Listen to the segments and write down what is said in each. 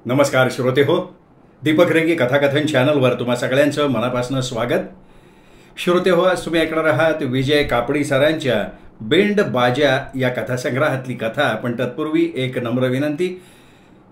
नमस्कार श्रोते हो, दीपक रेंगे कथाकथन चॅनलवर तुम्हा सगळ्यांचं मनापासून स्वागत. श्रोते हो, आज तुम्ही ऐकणार आहात विजय कापडी सरांच्या बेंड बाजा या कथासंग्रहातली कथा. पण तत्पूर्वी एक नम्र विनंती,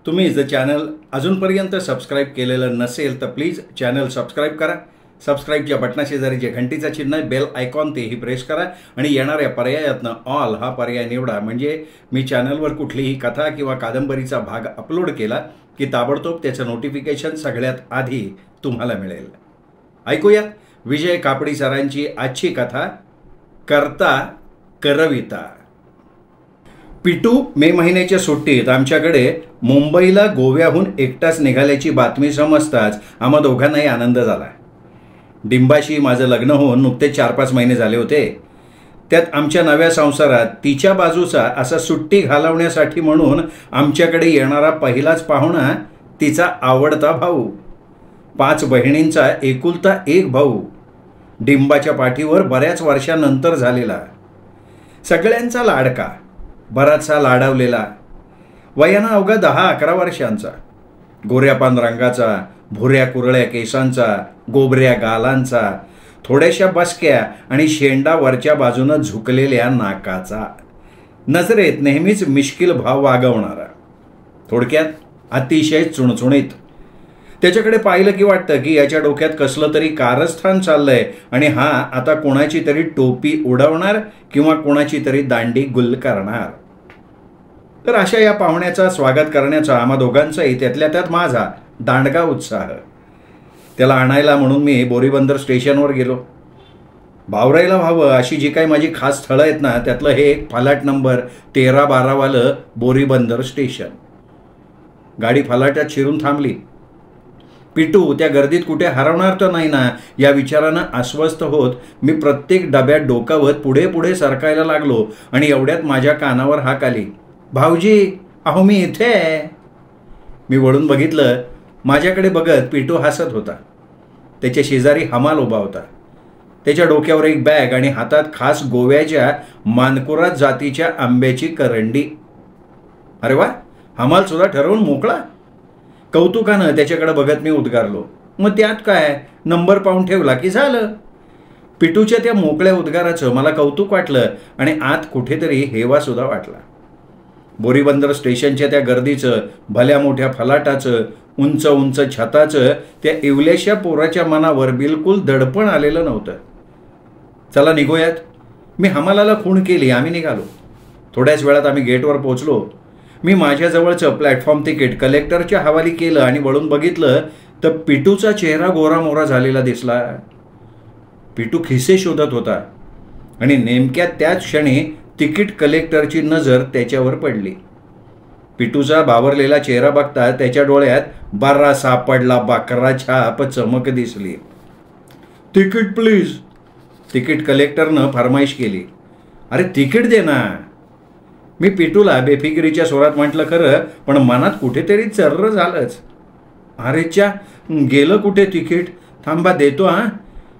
तुम्ही जर चॅनल अजूनपर्यंत सबस्क्राईब केलेलं नसेल तर प्लीज चॅनल सबस्क्राईब करा. सबस्क्राईबच्या बटनाशेजारी जे घंटीचं चिन्ह आहे बेल आयकॉन तेही प्रेस करा आणि येणाऱ्या पर्यायातनं ऑल हा पर्याय निवडा. म्हणजे मी चॅनलवर कुठलीही कथा किंवा कादंबरीचा भाग अपलोड केला की ताबडतोब त्याचं नोटिफिकेशन सगळ्यात आधी तुम्हाला मिळेल. ऐकूयात विजय कापडी सरांची आजची कथा, करता करविता. पिटू मे महिन्याच्या सुट्टीत आमच्याकडे मुंबईला गोव्याहून एकटाच निघाल्याची बातमी समजताच आम्हा दोघांनाही आनंद झाला. डिंबाशी माझं लग्न होऊन नुकतेच 4-5 महिने झाले होते. त्यात आमच्या नव्या संसारात तिच्या बाजूचा असा सुट्टी घालवण्यासाठी म्हणून आमच्याकडे येणारा पहिलाच पाहुणा तिचा आवडता भाऊ. 5 बहिणींचा एकुलता एक भाऊ, डिंबाच्या पाठीवर बऱ्याच वर्षानंतर झालेला, सगळ्यांचा लाडका, बराचसा लाडवलेला, वयानं अवघा 10-11 वर्षांचा, गोऱ्या पान रंगाचा, भुऱ्या कुरळ्या केसांचा, गोबऱ्या गालांचा, थोड्याशा बसक्या आणि शेंडा वरच्या बाजूनं झुकलेल्या नाकाचा, नजरेत नेहमीच मिश्किल भाव वागवणारा, थोडक्यात अतिशय चुणचुणीत. त्याच्याकडे पाहिलं की वाटतं की याच्या डोक्यात कसलं तरी कारस्थान चाललंय आणि हा आता कोणाची तरी टोपी उडवणार किंवा कोणाची तरी दांडी गुल करणार. तर अशा या पाहुण्याचा स्वागत करण्याचा आम्हा दोघांचाही त्यातल्या त्यात माझा दांडगा उत्साह. त्याला आणायला म्हणून मी बोरीबंदर स्टेशनवर गेलो. बावरायला व्हावं अशी जी काही माझी खास स्थळं आहेत ना, त्यातलं हे एक फलाट नंबर 13-12 वालं बोरीबंदर स्टेशन. गाडी फलाटात शिरून थांबली. पिटू त्या गर्दीत कुठे हरवणार तर नाही ना या विचारानं अस्वस्थ होत मी प्रत्येक डब्यात डोकावत पुढे पुढे सरकायला लागलो आणि एवढ्यात माझ्या कानावर हाक आली, भाऊजी अहो मी इथे आहे. मी वळून बघितलं. माझ्याकडे बघत पिटू हसत होता. त्याच्या शेजारी हमाल उभा होता. त्याच्या डोक्यावर एक बॅग आणि हातात खास गोव्याच्या मानकुरा जातीच्या आंब्याची करंडी. अरे वा, हमाल सुद्धा ठरवून मोकळा. कौतुकानं त्याच्याकडे बघत मी उद्गारलो, मग त्यात काय, नंबर पाहून ठेवला की झालं. पिटूच्या त्या मोकळ्या उद्गाराचं मला कौतुक वाटलं आणि आत कुठेतरी हेवा सुद्धा वाटला. बोरीबंदर स्टेशनच्या त्या गर्दीचं, भल्या मोठ्या फलाटाचं, उंच उंच छताचं त्या इवल्याशा पोराच्या मनावर बिलकुल दडपण आलेलं नव्हतं. चला निघूयात. मी हमालाला खूण केली. आम्ही निघालो. थोड्याच वेळात आम्ही गेटवर पोहोचलो. मी माझ्याजवळचं प्लॅटफॉर्म तिकीट कलेक्टरच्या हवाली केलं आणि वळून बघितलं तर पिटूचा चेहरा गोरामोरा झालेला दिसला. पिटू खिसे शोधत होता आणि नेमक्या त्याच क्षणी तिकीट कलेक्टरची नजर त्याच्यावर पडली. पिटूचा बावरलेला चेहरा बघता त्याच्या डोळ्यात बरा सापडला बाकरा छाप चमक दिसली. तिकीट प्लीज, तिकीट कलेक्टरनं फरमाईश केली. अरे तिकीट दे ना. मी पिटूला बेफिकिरीच्या स्वरात म्हटलं खरं, पण मनात कुठेतरी चर्र झालंच. अरेच्या, गेलं कुठे तिकीट, थांबा देतो हा.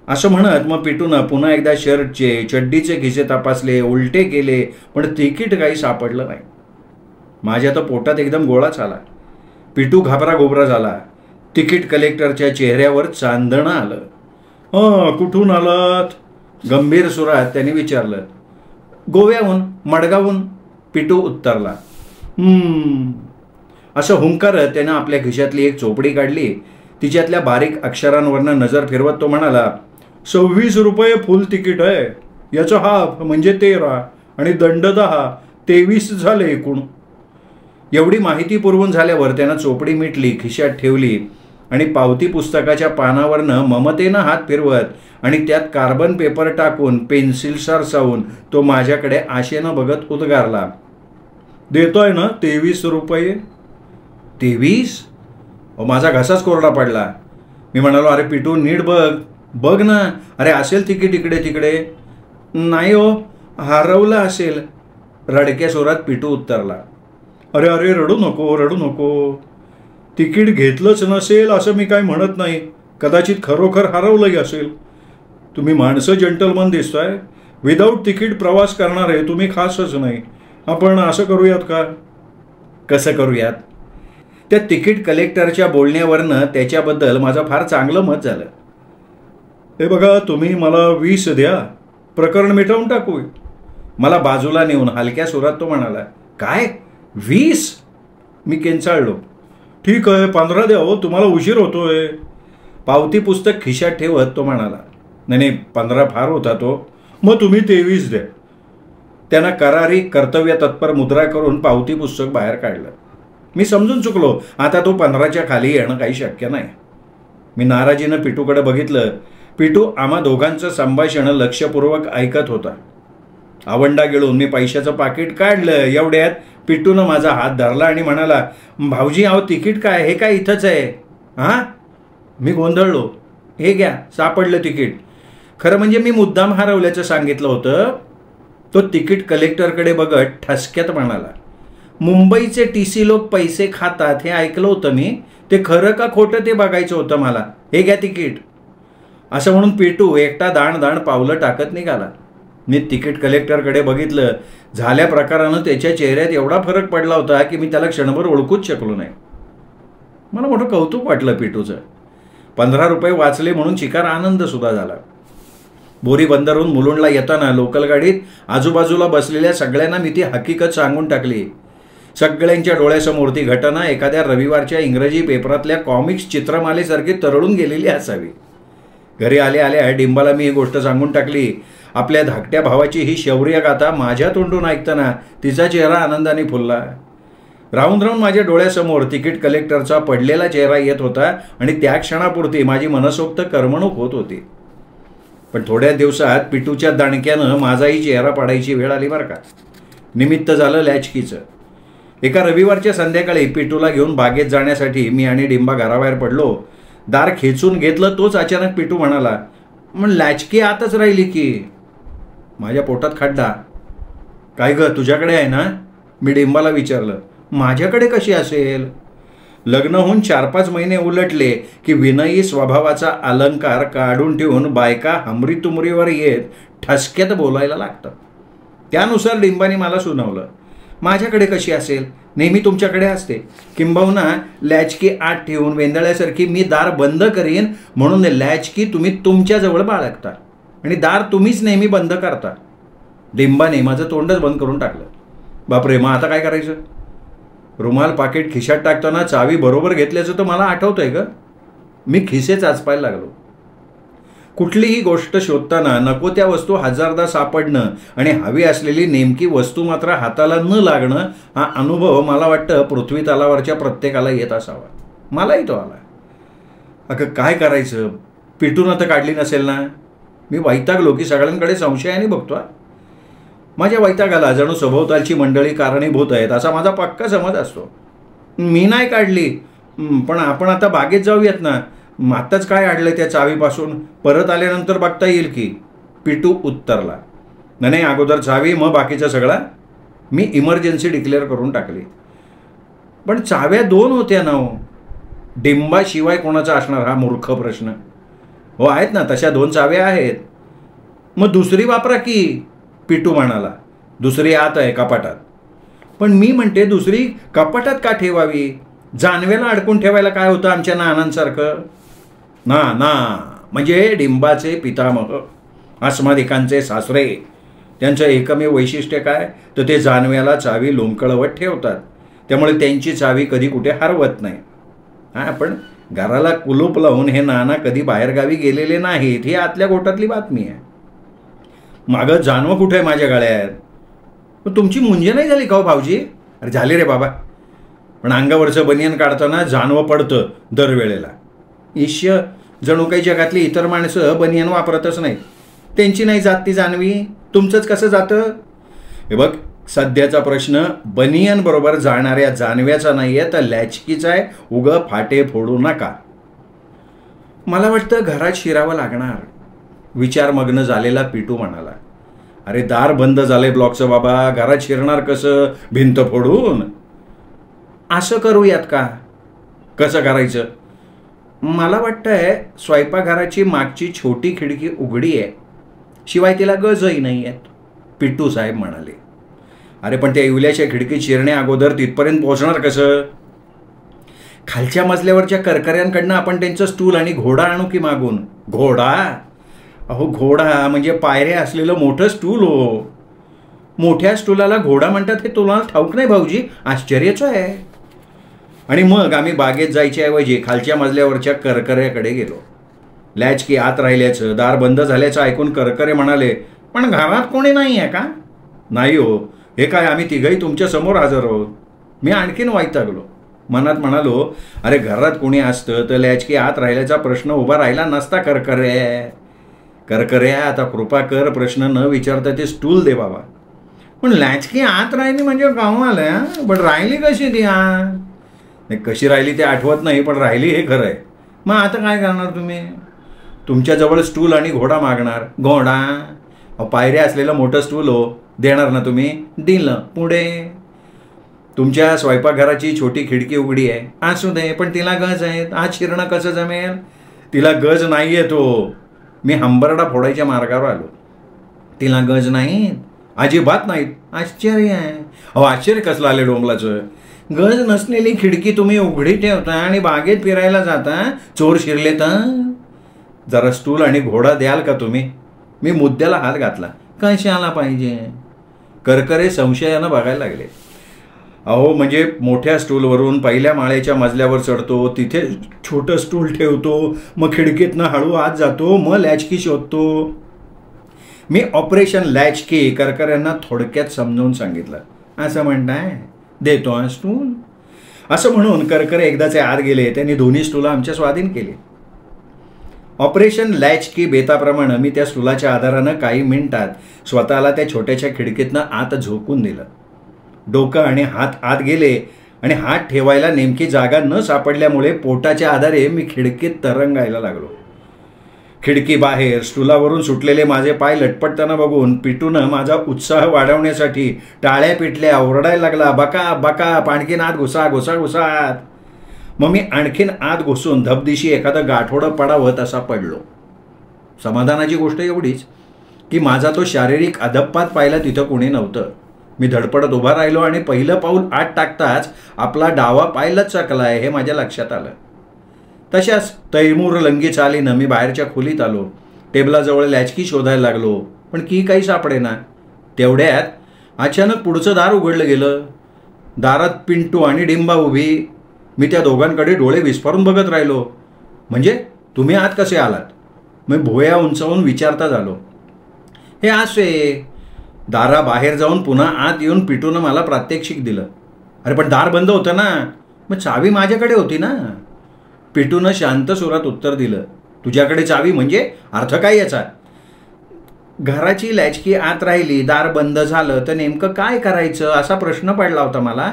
असं म्हणत मग पिटूनं पुन्हा एकदा शर्टचे चड्डीचे खिसे तपासले, उलटे केले, पण तिकीट काही सापडलं नाही. माझ्या तर पोटात एकदम गोळाच आला. पिटू घाबरा गोबरा झाला. तिकीट कलेक्टरच्या चेहऱ्यावर चांदणं आलं. कुठून आलात, गंभीर सुरात त्याने विचारलं. गोव्याहून, मडगावहून, पिटू उत्तरला. असं हुंकारत त्यानं आपल्या खिशातली एक चोपडी काढली. तिच्यातल्या बारीक अक्षरांवरनं नजर फिरवत तो म्हणाला, 26 रुपये फुल तिकीट आहे. याचं हाफ म्हणजे 13 आणि दंड 10, 23 झाले एकूण. एवढी माहिती पुरवून झाल्यावर त्यानं चोपडी मिटली, खिशात ठेवली आणि पावती पुस्तकाच्या पानावरनं ममतेनं हात फिरवत आणि त्यात कार्बन पेपर टाकून पेन्सिल सरसावून तो माझ्याकडे आशेनं बघत उद्गारला, देतोय ना 23 रुपये. 23? माझा घसाच कोरडा पडला. मी म्हणालो, अरे पिटू नीट बघ ना. अरे असेल तिकीट इकडे तिकडे. नाही हो, हरवलं असेल, रडक्या स्वरात पिटू उत्तरला. अरे अरे रडू नको, रडू नको. तिकीट घेतलंच नसेल असं मी काय म्हणत नाही. कदाचित खरोखर हरवलंही असेल. तुम्ही माणसं जंटलमन दिसताय. विदाऊट तिकीट प्रवास करणार आहे तुम्ही खासच नाही. आपण असं करूयात का? कसं करूयात? त्या तिकीट कलेक्टरच्या बोलण्यावरनं त्याच्याबद्दल माझं फार चांगलं मत झालं. हे बघा, तुम्ही मला 20 द्या, प्रकरण मिटवून टाकू. मला बाजूला नेऊन हलक्या सुरात तो म्हणाला, काय 20? मी किंचाळलो. ठीक आहे, 15 द्या हो, तुम्हाला उशीर होतोय. पावती पुस्तक खिशात ठेवत तो म्हणाला, नाही 15 फार होता तो, मग तुम्ही 23 द्या. त्यानं करारी कर्तव्य तत्पर मुद्रा करून पावती पुस्तक बाहेर काढलं. मी समजून चुकलो, आता तो 15च्या खाली येणं काही शक्य नाही. मी नाराजीनं पिटूकडे बघितलं. पिटू आम्हा दोघांचं संभाषण लक्षपूर्वक ऐकत होता. आवंडा गिळून मी पैशाचं पाकिट काढलं. एवढ्यात पिटूनं माझा हात धरला आणि म्हणाला, भाऊजी अहो तिकीट काय, हे काय इथंच आहे? हां. मी गोंधळलो. हे घ्या, सापडलं तिकीट. खरं म्हणजे मी मुद्दाम हरवल्याचं सांगितलं होतं. तो तिकीट कलेक्टरकडे बघत ठसक्यात म्हणाला, मुंबईचे TC लोक पैसे खातात हे ऐकलं होतं मी, ते खरं का खोटं ते बघायचं होतं मला. हे घ्या तिकीट. असं म्हणून पिटू एकटा दाण पावलं टाकत निघाला. मी तिकीट कलेक्टरकडे बघितलं. झाल्या प्रकारानं त्याच्या चेहऱ्यात एवढा फरक पडला होता की मी त्याला क्षणभर ओळखूच शकलो नाही. मला मोठं कौतुक वाटलं पिटूचं. 15 रुपये वाचले म्हणून चिकार आनंद सुद्धा झाला. बोरी बंदरून मुलुंडला येताना लोकल गाडीत आजूबाजूला बसलेल्या सगळ्यांना मी ती हकीकत सांगून टाकली. सगळ्यांच्या डोळ्यासमोर ती घटना एखाद्या रविवारच्या इंग्रजी पेपरातल्या कॉमिक्स चित्रमालेसारखी तरळून गेलेली असावी. घरी आल्या डिंबाला मी ही गोष्ट सांगून टाकली. आपल्या धाकट्या भावाची ही शौर्य गाथा माझ्या तोंडून ऐकताना तिचा चेहरा आनंदाने फुलला. राहून माझ्या डोळ्यासमोर तिकीट कलेक्टरचा पडलेला चेहरा येत होता आणि त्या क्षणापुरती माझी मनसोक्त करमणूक होत होती. पण थोड्या दिवसात पिटूच्या दाणक्यानं माझाही चेहरा पाडायची वेळ आली बरं का. निमित्त झालं लॅचकीचं. एका रविवारच्या संध्याकाळी पिटूला घेऊन बागेत जाण्यासाठी मी आणि डिंबा घराबाहेर पडलो. दार खेचून घेतलं तोच अचानक पिटू म्हणाला, मग लॅचकी आतच राहिली की. माझ्या पोटात खड्डा. काय ग, तुझ्याकडे आहे ना? मी डिंबाला विचारलं. माझ्याकडे कशी असेल? लग्न होऊन 4-5 महिने उलटले की विनयी स्वभावाचा अलंकार काढून ठेवून बायका हमरीतुमरीवर येत ठसक्यात बोलायला लागतात. त्यानुसार डिंबाने मला सुनावलं, माझ्याकडे कशी असेल? नेहमी तुमच्याकडे असते. किंबहुना लॅचकी आत ठेवून वेंदळ्यासारखी मी दार बंद करीन म्हणून लॅचकी तुम्ही तुमच्याजवळ बाळगता आणि दार तुम्हीच नेहमी बंद करता. डिंबाने माझं तोंडच बंद करून टाकलं. बापरे, मग आता काय करायचं? रुमाल पाकिट खिशात टाकताना चावी बरोबर घेतल्याचं तर मला आठवतंय ग. मी खिसे चाचपायला लागलो. कुठलीही गोष्ट शोधताना नको त्या वस्तू हजारदा सापडणं आणि हवी असलेली नेमकी वस्तू मात्र हाताला न लागणं हा अनुभव मला वाटतं पृथ्वी तलावरच्या प्रत्येकाला येत असावा. मलाही तो आला. अगं काय करायचं? पिटून तर काढली नसेल ना? मी वैतागलो की सगळ्यांकडे संशयाने बघतो. माझ्या वैतागाला जणू सभोवतालची मंडळी कारणीभूत आहेत असा माझा पक्का समज असतो. मी नाही काढली, पण आपण आता बागेत जाऊयात ना. आत्ताच काय अडलंय त्या चावीपासून? परत आल्यानंतर बघता येईल की. पिटू उत्तरला, नाही अगोदर चावी मग बाकीचा सगळा. मी इमर्जन्सी डिक्लेअर करून टाकली. पण चाव्या 2 होत्या ना हो. डिंबाशिवाय कोणाचा असणार हा मूर्ख प्रश्न? हो आहेत ना, तशा 2 चाव्या आहेत. मग दुसरी वापरा की. पिटू म्हणाला, दुसरी आत आहे कपाटात. पण मी म्हणते दुसरी कपाटात का ठेवावी? जानव्याला अडकून ठेवायला काय होतं आमच्या नानांसारखं? ना म्हणजे डिंबाचे पितामह, अस्मादिकांचे सासरे, त्यांचं एकमेव वैशिष्ट्य काय तर ते जानव्याला चावी लोंबकळवत ठेवतात. त्यामुळे त्यांची चावी कधी कुठे हरवत नाही. हां, पण घराला कुलूप लावून हे नाना कधी बाहेरगावी गेलेले नाहीत ही आतल्या गोटातली बातमी आहे. मागं जानवं कुठे आहे माझ्या गळ्यात? पण तुमची मुंजे नाही झाली का हो भाऊजी? अरे झाली रे बाबा, पण अंगावरचं बनियन काढताना जानवं पडतं दरवेळेला. ईश्य, जणू काही जगातली इतर माणसं बनियन वापरतच नाहीत. त्यांची नाही जात ती जानवी, तुमचंच कसं जातं? हे बघ, सध्याचा प्रश्न बनियन बरोबर जाणाऱ्या जानव्याचा नाही आहे तर लॅचकीचा आहे. उगं फाटे फोडू नका. मला वाटतं घरात शिरावं लागणार. विचारमग्न झालेला पिटू म्हणाला, अरे दार बंद झालंय ब्लॉकचं बाबा, घरात शिरणार कसं? भिंत फोडून. असं करूयात का? कसं करायचं? मला वाटतंय स्वयंपाकघराची मागची छोटी खिडकी उघडी आहे, शिवाय तिला गजही नाही आहेत. पिट्टू साहेब म्हणाले. अरे पण त्या इवल्याच्या खिडकीत शिरण्या अगोदर तिथपर्यंत पोहोचणार कसं? खालच्या मजल्यावरच्या करकऱ्यांकडनं आपण त्यांचं स्टूल आणि घोडा आणू की मागून? घोडा? अहो घोडा म्हणजे पायऱ्या असलेलं मोठं स्टूल हो. मोठ्या स्टूलाला घोडा म्हणतात हे तुला ठाऊक नाही भाऊजी? आश्चर्यच आहे. आणि मग आम्ही बागेत जायच्या ऐवजी खालच्या मजल्यावरच्या करकऱ्याकडे गेलो. लॅचकी आत राहिल्याचं, दार बंद झाल्याचं ऐकून करकरे म्हणाले, पण घरात कोणी नाही आहे का? नाही हो. हे काय, आम्ही तिघही तुमच्या समोर हजर आहोत. मी आणखीन वैतागलो. मनात म्हणालो, अरे घरात कोणी असतं तर लॅचकी आत राहिल्याचा प्रश्न उभा राहिला नसता. करकऱ्या आता कृपा कर, प्रश्न न विचारता ते स्टूल दे बाबा. पण लॅचकी आत राहिली म्हणजे गावाला, पण राहिली कशी ती? कशी राहिली ते आठवत नाही, पण राहिली हे खरं आहे. मग आता काय करणार तुम्ही? तुमच्याजवळ स्टूल आणि घोडा मागणार. घोडा? पायऱ्या असलेलं मोठं स्टूल हो, देणार ना तुम्ही? दिलं. पुढे? तुमच्या स्वयंपाकघराची छोटी खिडकी उघडी आहे. असू दे, पण तिला गज आहेत. आज शिरणं कसं जमेल? तिला गज नाही आहे तो. मी हंबरडा फोडायच्या मार्गावर आलो. तिला गज नाहीत? अजिबात नाहीत. आश्चर्य आहे. अहो आश्चर्य कसलं आले डोंबलाचं? गज नसलेली खिडकी तुम्ही उघडी ठेवता आणि बागेत फिरायला जाता, चोर शिरले तर? जरा स्टूल आणि घोडा द्याल का तुम्ही? मी मुद्द्याला हात घातला. कशाला पाहिजे? करकरे संशयानं बघायला लागले. अहो म्हणजे मोठ्या स्टूलवरून पहिल्या माळ्याच्या मजल्यावर चढतो, तिथे छोटं स्टूल ठेवतो, मग खिडकीतनं हळू आत जातो, मग लॅचकी शोधतो. मी ऑपरेशन लॅचकी करकऱ्यांना थोडक्यात समजावून सांगितलं. असं म्हणताय? देतो हा स्टूल. असं म्हणून करकरे एकदाचे आत गेले. त्यांनी दोन्ही स्टूला आमच्या स्वाधीन केली. ऑपरेशन लॅचकी बेताप्रमाणे मी त्या स्टूलाच्या आधारानं काही मिनिटात स्वतःला त्या छोट्याशा खिडकीतनं आत झोकून दिलं. डोकं आणि हात आत गेले आणि हात ठेवायला नेमकी जागा न सापडल्यामुळे पोटाच्या आधारे मी खिडकीत तरंगायला लागलो. खिडकी बाहेर स्टूलावरून सुटलेले माझे पाय लटपटताना बघून पिटूनं माझा उत्साह वाढवण्यासाठी टाळ्या पिटल्या, ओरडायला लागला, बका बका, आणखीन आत घुसा घुसा घुसात. मग मी आणखीन आत घुसून धबदिशी एखादं गाठोडं पडावं तसा पडलो. समाधानाची गोष्ट एवढीच की माझा तो शारीरिक अधप्पात पाहिला तिथं कोणी नव्हतं. मी धडपडत उभा राहिलो आणि पहिलं पाऊल आत टाकताच आपला डावा पाय लचकलाय हे माझ्या लक्षात आलं. तशाच तैमूर लंगी चालीनं मी बाहेरच्या खोलीत आलो. टेबलाजवळ लॅचकी शोधायला लागलो, पण की काही सापडेना. तेवढ्यात अचानक पुढचं दार उघडलं गेलं. दारात पिंटू आणि डिंबा उभी. मी त्या दोघांकडे डोळे विस्फारून बघत राहिलो. म्हणजे तुम्ही आत कसे आलात? मी भोया उंचावून विचारता झालो. हे असे. दाराबाहेर जाऊन पुन्हा आत येऊन पिटूनं मला प्रात्यक्षिक दिलं. अरे पण दार बंद होतं ना. मग चावी माझ्याकडे होती ना. पिटूनं शांत सुरात उत्तर दिलं. तुझ्याकडे चावी म्हणजे अर्थ काय याचा? घराची लॅचकी आत राहिली, दार बंद झालं तर नेमकं काय करायचं असा प्रश्न पडला होता मला.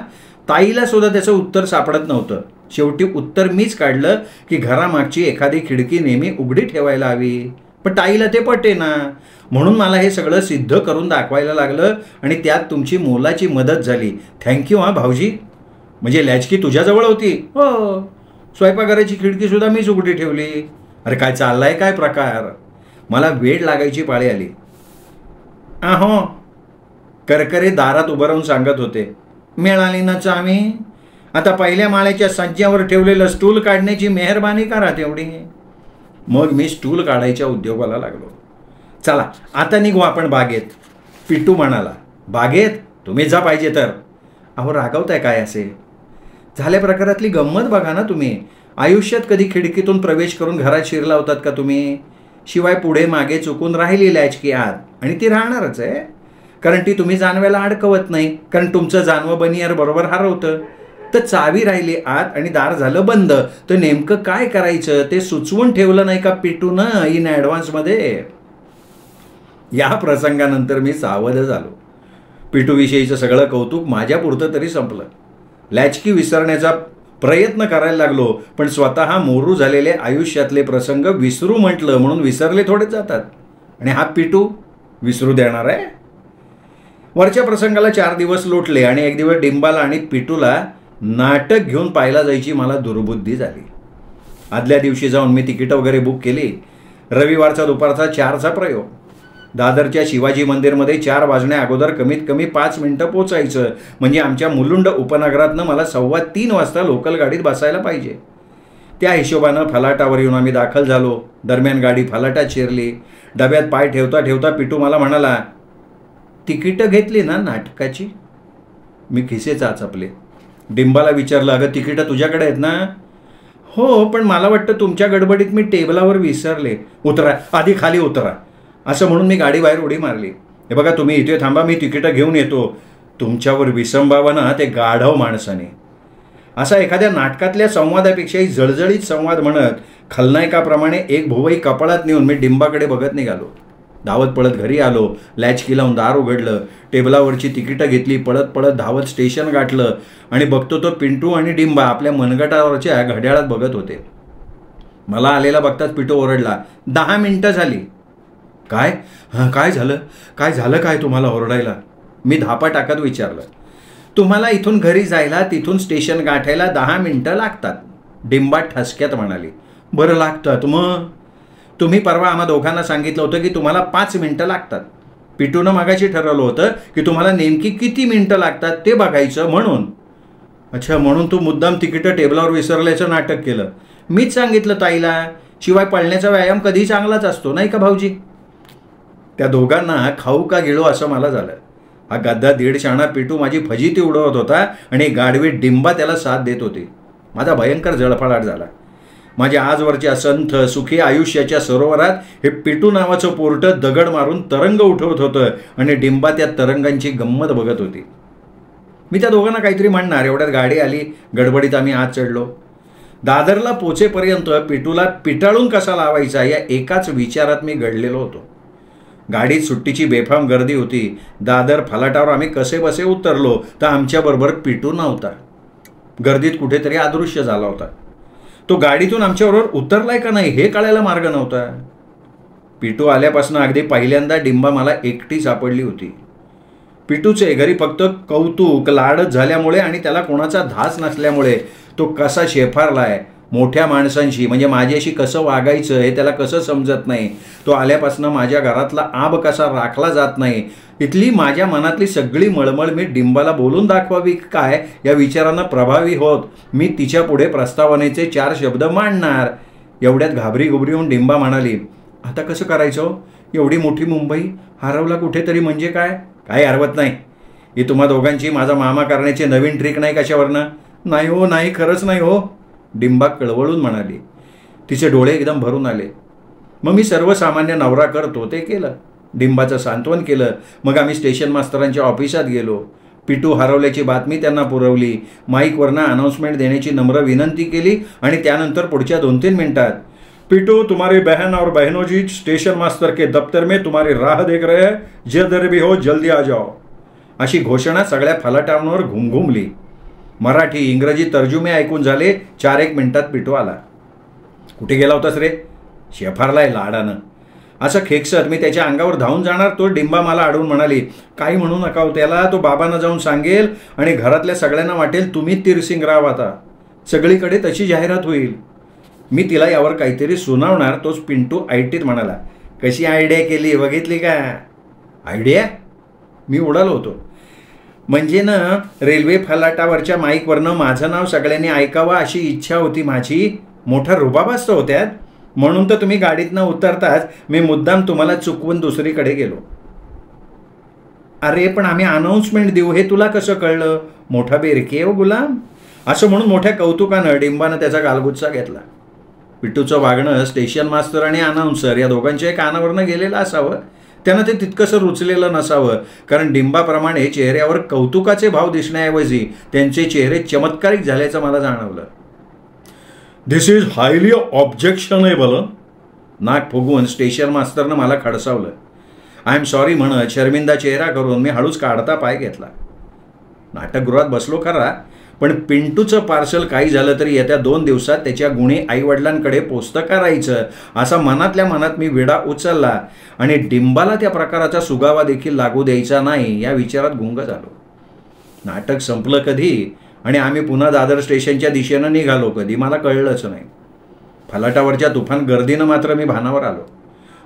ताईला सुद्धा त्याचं उत्तर सापडत नव्हतं. शेवटी उत्तर मीच काढलं की घरामागची एखादी खिडकी नेहमी उघडी ठेवायला हवी. पण ताईला ते पटेना. म्हणून मला हे सगळं सिद्ध करून दाखवायला लागलं आणि त्यात तुमची मोलाची मदत झाली. थँक्यू हा भाऊजी. म्हणजे लॅचकी तुझ्याजवळ होती? हो. स्वयंपाकघराची खिडकीसुद्धा मीच उघडी ठेवली. अरे काय चाललाय काय प्रकार? मला वेळ लागायची पाळी आली. अहो, करकरे दारात उभं राहून सांगत होते. मिळाली ना चावी? आता पहिल्या माळ्याच्या सज्ज्यावर ठेवलेलं स्टूल काढण्याची मेहरबानी करा तेवढी. मग मी स्टूल काढायच्या उद्योगाला लागलो. चला आता निघू आपण बागेत. पिट्टू म्हणाला. बागेत? तुम्ही जा पाहिजे तर. अहो रागवताय काय असे? झाल्या प्रकारातली गंमत बघा ना तुम्ही. आयुष्यात कधी खिडकीतून प्रवेश करून घरात शिरला होतात का तुम्ही? शिवाय पुढे मागे चुकून राहिली लॅचकी आत, आणि ती राहणारच आहे. कारण ती तुम्ही जानव्याला अडकवत नाही, कारण तुमचं जानवं बनियर बरोबर हरवतं. तर चावी राहिली आत आणि दार झालं बंद, तर नेमकं काय करायचं ते सुचवून ठेवलं नाही का पिटूनं इन ॲडव्हान्समध्ये? या प्रसंगानंतर मी सावध झालो. पिटूविषयीचं सगळं कौतुक माझ्यापुरतं तरी संपलं. लॅचकी विसरण्याचा प्रयत्न करायला लागलो, पण स्वतः मोरू झालेले आयुष्यातले प्रसंग विसरू म्हटलं म्हणून विसरले थोडेच जातात. आणि हा पिटू विसरू देणार आहे? वरच्या प्रसंगाला 4 दिवस लोटले आणि एक दिवस डिंबाला आणि पिटूला नाटक घेऊन पाहायला जायची मला दुर्बुद्धी झाली. आदल्या दिवशी जाऊन मी तिकीट वगैरे बुक केली. रविवारचा दुपारचा 4चा प्रयोग. दादरच्या शिवाजी मंदिरमध्ये 4 वाजण्या अगोदर कमीत कमी 5 मिनिटं पोचायचं, म्हणजे आमच्या मुलुंड उपनगरातनं मला 2:15 वाजता लोकल गाडीत बसायला पाहिजे. त्या हिशोबानं फलाटावर येऊन आम्ही दाखल झालो. दरम्यान गाडी फलाटात शिरली. डब्यात पाय ठेवता ठेवता पिटू मला म्हणाला, तिकीटं घेतली ना नाटकाची? मी खिसे चाचपले. डिंबाला विचारलं, अगं तिकीटं तुझ्याकडे आहेत ना? हो, पण मला वाटतं तुमच्या गडबडीत मी टेबलावर विसरले. उतरा, आधी खाली उतरा. असं म्हणून मी गाडी बाहेर उडी मारली. हे बघा, तुम्ही इथे थांबा, मी तिकीटं घेऊन येतो. तुमच्यावर विसंबावा ना ते गाढव माणसाने. असा एखाद्या नाटकातल्या संवादापेक्षाही जळजळीत संवाद म्हणत खलनायकाप्रमाणे एक भुवई कपाळात नेऊन मी डिंबाकडे बघत निघालो. धावत पळत घरी आलो. लॅचकी लावून दार उघडलं. टेबलावरची तिकीटं घेतली. पळत पळत धावत स्टेशन गाठलं आणि बघतो तो पिंटू आणि डिंबा आपल्या मनगटावरच्या घड्याळात बघत होते. मला आलेला बघताच पिंटू ओरडला, 10 मिनिटं झाली. काय? काय झालं? काय झालं काय तुम्हाला ओरडायला? मी धापा टाकत विचारलं. तुम्हाला इथून घरी जायला तिथून स्टेशन गाठायला 10 मिनिटं लागतात, डिंबा ठसक्यात म्हणाली. बरं लागतात मग? तुम्ही परवा आम्हा दोघांना सांगितलं होतं की तुम्हाला 5 मिनिटं लागतात. पिटूनं मागाशी ठरवलं होतं की तुम्हाला नेमकी किती मिनिटं लागतात ते बघायचं म्हणून. अच्छा, म्हणून तू मुद्दाम तिकीटं टेबलावर विसरल्याचं नाटक केलं. मीच सांगितलं ताईला. शिवाय पळण्याचा व्यायाम कधी चांगलाच असतो, नाही का भाऊजी? त्या दोघांना खाऊ का गिळो असं मला झालं. हा गद्दा 1.5 शाणा पिटू माझी फजिती उडवत होता आणि गाडवी डिंबा त्याला साथ देत होती. माझा भयंकर जळफळाट झाला. माझ्या आजवरच्या संथ सुखी आयुष्याच्या सरोवरात हे पिटू नावाचं पोरटं दगड मारून तरंग उठवत होतं आणि डिंबा त्या तरंगांची गंमत बघत होती. मी त्या दोघांना काहीतरी म्हणणार एवढ्यात गाडी आली. गडबडीत आम्ही आत चढलो. दादरला पोचेपर्यंत पिटूला पिटाळून कसा लावायचा या एकाच विचारात मी घडलेलो होतो. गाडीत सुट्टीची बेफाम गर्दी होती. दादर फलाटावर आम्ही कसे बसे उतरलो तर आमच्याबरोबर पिटू नव्हता. गर्दीत कुठेतरी अदृश्य झाला होता. तो गाडीतून आमच्याबरोबर उतरलाय का नाही हे कळायला मार्ग नव्हता. पिटू आल्यापासून अगदी पहिल्यांदा डिंबा मला एकटी सापडली होती. पिटूचे घरी फक्त कौतुक लाडच झाल्यामुळे आणि त्याला कोणाचा धास नसल्यामुळे तो कसा शेफारलाय. मोठ्या माणसांशी म्हणजे माझ्याशी कसं वागायचं हे त्याला कसं समजत नाही. तो आल्यापासून माझ्या घरातला आब कसा राखला जात नाही. इथली माझ्या मनातली सगळी मळमळ मी डिंबाला बोलून दाखवावी काय या विचारांना प्रभावी होत मी तिच्या पुढे प्रस्तावनेचे 4 शब्द मांडणार. एवढ्यात घाबरी घुबरी होऊन डिंबा म्हणाली, आता कसं करायचं? एवढी मोठी मुंबई हरवला कुठेतरी म्हणजे काय? काही हरवत नाही. ही तुम्हा दोघांची माझा मामा करण्याची नवीन ट्रिक नाही कशावरनं? नाही हो, नाही, खरंच नाही हो, डिंबा कळवळून म्हणाली. तिचे डोळे एकदम भरून आले. मग मी सर्वसामान्य नवरा करतो ते केलं. डिंबाचं सांत्वन केलं. मग आम्ही स्टेशन मास्तरांच्या ऑफिसात गेलो. पिटू हरवल्याची बातमी त्यांना पुरवली. माईकवरनं अनाउन्समेंट देण्याची नम्र विनंती केली आणि त्यानंतर पुढच्या 2-3 मिनिटात, पिटू तुम्हारी बहन और बहनोजी स्टेशन मास्तर के दफ्तर में तुम्हारी राह देख रहे हैं, जिधर भी हो जल्दी आ जाओ, अशी घोषणा सगळ्या फलाटांवर घुमघुमली. मराठी इंग्रजी तर्जुमे ऐकून झाले. 4-1 मिनिटात पिटू आला. कुठे गेला होतास रे? शेफारलाय लाडानं. असं खेकसत मी त्याच्या अंगावर धावून जाणार तो डिंबा मला अडवून म्हणाली, काही म्हणू नका हो त्याला, तो बाबांना जाऊन सांगेल आणि घरातल्या सगळ्यांना वाटेल तुम्ही तीरसिंगराव. आता सगळीकडे तशी जाहिरात होईल. मी तिला यावर काहीतरी सुनावणार. तोच पिंटू ऐटीत म्हणाला, कशी आयडिया केली बघितली का? आयडिया? मी उडालो होतो. म्हणजे ना रेल्वे फलाटावरच्या माईकवरनं माझं नाव सगळ्यांनी ऐकावं अशी इच्छा होती माझी. मोठा रुबाब असतो होत्यात. म्हणून तर तुम्ही गाडीतनं उतरताच मी मुद्दाम तुम्हाला चुकवून दुसरीकडे गेलो. अरे पण आम्ही अनाउन्समेंट देऊ हे तुला कसं कळलं? मोठा बेरकी हो गुलाम. असं म्हणून मोठ्या कौतुकानं डिंबानं त्याचा गालगुच्चा घेतला. पिटूचं वागणं स्टेशन मास्तर आणि अनाउन्सर या दोघांच्या कानावरनं गेलेलं असावं. त्यांना ते तितकंसं रुचलेलं नसावं. कारण डिंबाप्रमाणे चेहऱ्यावर कौतुकाचे भाव दिसण्याऐवजी त्यांचे चेहरे चमत्कारिक झाल्याचं मला जाणवलं. दिस इज हायली ऑब्जेक्शनेबल. नाक फुगवून स्टेशन मास्तरनं मला खडसावलं. आय एम सॉरी म्हणत शर्मिंदा चेहरा करून मी हळूच काढता पाय घेतला. नाटकगृहात बसलो खरा, पण पिंटूचं पार्सल काही झालं तरी येत्या 2 दिवसात त्याच्या गुणी आईवडिलांकडे पोचतं करायचं असा मनातल्या मनात मी विडा उचलला आणि डिंबाला त्या प्रकाराचा सुगावा देखील लागू द्यायचा नाही या विचारात गुंग झालो. नाटक संपलं कधी आणि आम्ही पुन्हा दादर स्टेशनच्या दिशेनं निघालो कधी मला कळलंच नाही. फलाटावरच्या तुफान गर्दीनं मात्र मी भानावर आलो.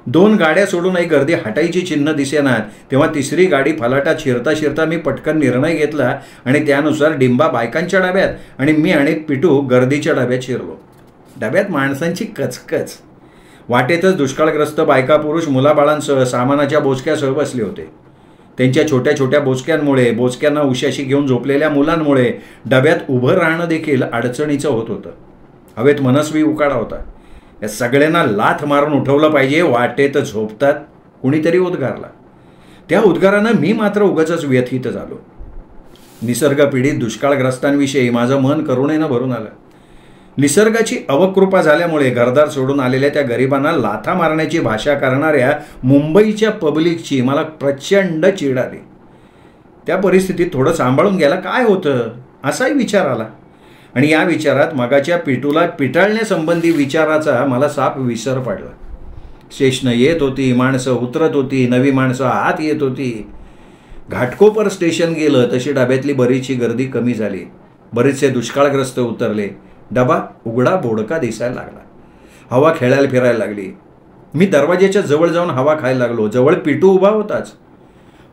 2 गाड्या सोडून एक गर्दी हटायची चिन्ह दिसेना, तेव्हा तिसरी गाडी फलाटात शिरता शिरता मी पटकन निर्णय घेतला आणि त्यानुसार डिंबा बायकांच्या डब्यात आणि मी आणि पिटू गर्दीच्या डब्यात शिरलो. डब्यात माणसांची कचकच. वाटेतच दुष्काळग्रस्त बायका पुरुष मुलाबाळांसह सामानाच्या बोचक्यासह बसले होते. त्यांच्या छोट्या छोट्या बोचक्यांमुळे, बोचक्यांना उशाशी घेऊन झोपलेल्या मुलांमुळे डब्यात उभं राहणं देखील अडचणीचं होत होतं. हवेत मनस्वी उकाडा होता. या सगळ्यांना लाथ मारून उठवलं पाहिजे, वाटेत झोपतात, कुणीतरी उद्गारला. त्या उद्गारानं मी मात्र उगाचच व्यथित झालो. निसर्गपीडित दुष्काळग्रस्तांविषयी माझं मन करुणेनं भरून आलं. निसर्गाची अवकृपा झाल्यामुळे घरदार सोडून आलेल्या त्या गरिबांना लाथा मारण्याची भाषा करणाऱ्या मुंबईच्या पब्लिकची मला प्रचंड चीड आली. त्या परिस्थितीत थोडं सांभाळून घ्यायला काय होतं असाही विचार आला. आणि या विचारात मगाच्या पिटूला पिटाळण्यासंबंधी विचाराचा मला साफ विसर पडला. स्टेशनं येत होती, माणसं उतरत होती, नवी माणसं आत येत होती. घाटकोपर स्टेशन गेलं तशी डब्यातली बरीचशी गर्दी कमी झाली. बरेचसे दुष्काळग्रस्त उतरले. डबा उघडा बोडका दिसायला लागला. हवा खेळायला फिरायला लागली. मी दरवाजेच्या जवळ जाऊन हवा खायला लागलो. जवळ पिटू उभा होताच.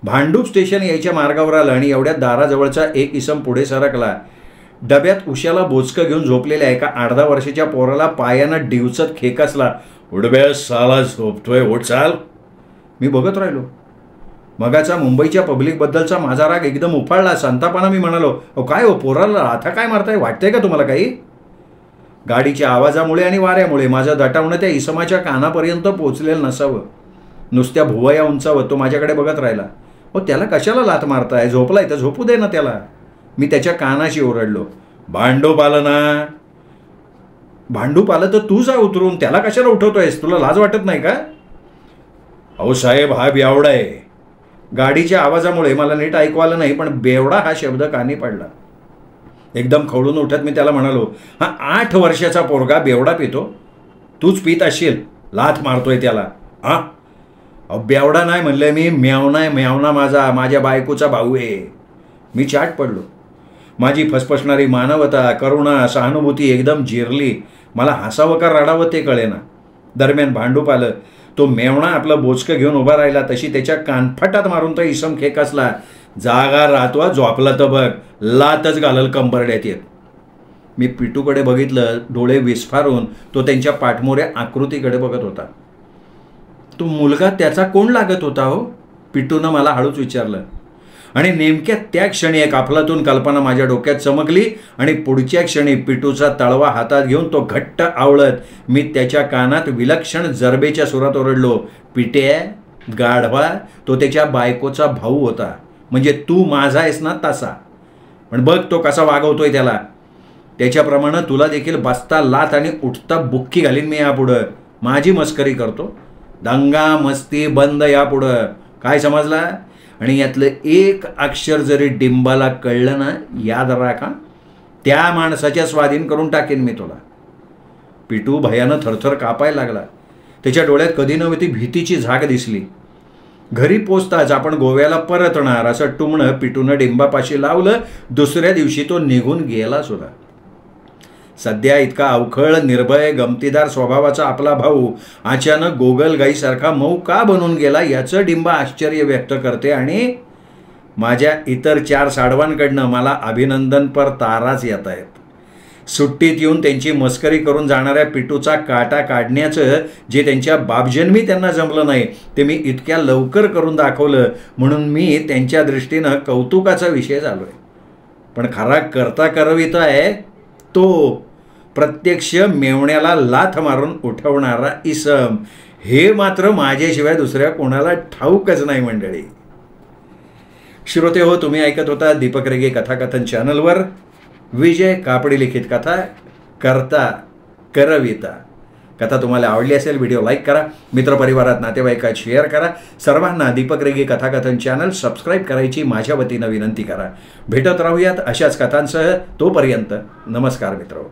भांडूप स्टेशन यायच्या मार्गावर आलं आणि एवढ्या दाराजवळचा एक इसम पुढे सरकला. डब्यात उशाला बोचकं घेऊन झोपलेल्या एका 8-10 वर्षाच्या पोराला पायानं डिवचत खेकसला. उडब्या साला झोपतोय, उठ चाल. मी बघत राहिलो. मगाचा मुंबईच्या पब्लिकबद्दलचा माझा राग एकदम उफाळला. संतापानं मी म्हणालो, अहो काय हो पोराला आता काय मारताय, वाटतंय का तुम्हाला काही? गाडीच्या आवाजामुळे आणि वाऱ्यामुळे माझं दटावणं त्या इसमाच्या कानापर्यंत पोचलेलं नसावं. नुसत्या भुवया उंचावत तो माझ्याकडे बघत राहिला. हो त्याला कशाला लाथ मारताय, झोपलाय तर झोपू दे ना त्याला. मी त्याच्या कानाशी ओरडलो, भांडूप आलं ना? भांडूप आलं तर तू जा उतरून, त्याला कशाला उठवतोयस, तुला लाज वाटत नाही का? अहो साहेब हा बेवडा आहे. गाडीच्या आवाजामुळे मला नीट ऐकू आलं नाही, पण बेवडा हा शब्द कानी पडला. एकदम खवळून उठत मी त्याला म्हणालो, हा 8 वर्षाचा पोरगा बेवडा पितो, तूच पित असशील, लाथ मारतोय त्याला. हा अहो बेवडा नाही म्हणलं मी, म्यावना म्यावना माझ्या बायकोचा भाऊ आहे. मी चाट पडलो. माझी फसफसणारी मानवता, करुणा, सहानुभूती एकदम जिरली. मला हसावं का रडावं ते कळेना. दरम्यान भांडूप आलं. तो मेवणा आपलं बोचकं घेऊन उभा राहिला. तशी त्याच्या कानफटात मारून तो इसम खेकसला. जागा राहतो, झोपला तर बघ, लातच घालल कंबरड्यात येत. मी पिटूकडे बघितलं. डोळे विस्फारून तो त्यांच्या पाठमोऱ्या आकृतीकडे बघत होता. तो मुलगा त्याचा कोण लागत होता हो? पिटूनं मला हळूच विचारलं. आणि नेमक्या त्या क्षणी एक अफलातून कल्पना माझ्या डोक्यात चमकली आणि पुढच्या क्षणी पिटूचा तळवा हातात घेऊन तो घट्ट आवळत मी त्याच्या कानात विलक्षण जरबेच्या सुरात ओरडलो, पिट्या गाढवा, तो त्याच्या बायकोचा भाऊ होता, म्हणजे तू माझा आहेस ना तसा. पण बघ तो कसा वागवतोय त्याला. त्याच्याप्रमाणे तुला देखील बसता लाथ आणि उठता बुक्की घालीन मी यापुढं. माझी मस्करी करतो. दंगा मस्ती बंद यापुढं, काय समजला? आणि यातलं एक अक्षर जरी डिंबाला कळलं ना, याद राखा, त्या माणसाच्या स्वाधीन करून टाकेन मी तुला. पिटू भयानं थरथर कापायला लागला. त्याच्या डोळ्यात कधी नव्हती भीतीची झाक दिसली. घरी पोचताच आपण गोव्याला परतणार असं टुमणं पिटूनं डिंबापाशी लावलं. दुसऱ्या दिवशी तो निघून गेला सुद्धा. सध्या इतका अवखळ, निर्भय, गमतीदार स्वभावाचा आपला भाऊ अचानक गोगलगाईसारखा मऊ का बनून गेला याचं डिंबा आश्चर्य व्यक्त करते. आणि माझ्या इतर 4 साडवांकडनं मला अभिनंदनपर ताराच येत आहेत. सुट्टीत येऊन त्यांची मस्करी करून जाणाऱ्या पिटूचा काटा काढण्याचं जे त्यांच्या बापजन्मी त्यांना जमलं नाही ते मी इतक्या लवकर करून दाखवलं, म्हणून मी त्यांच्या दृष्टीनं कौतुकाचा विषय झालोय. पण खरा करता करविता आहे तो प्रत्यक्ष मेवण्याला लाथ मारून उठवणारा इसम. हे मात्र माझ्याशिवाय दुसऱ्या कोणाला ठाऊकच नाही मंडळी. श्रोते हो, तुम्ही ऐकत होता दीपक रेगे कथाकथन चॅनलवर विजय कापडी लिखित कथा करता करविता. कथा तुम्हाला आवडली असेल व्हिडिओ लाईक करा, मित्रपरिवारात नातेवाईकात शेअर करा. सर्वांना दीपक रेगे कथाकथन चॅनल सबस्क्राईब करायची माझ्या वतीनं विनंती करा. भेटत राहूयात अशाच कथांसह. तोपर्यंत नमस्कार मित्र.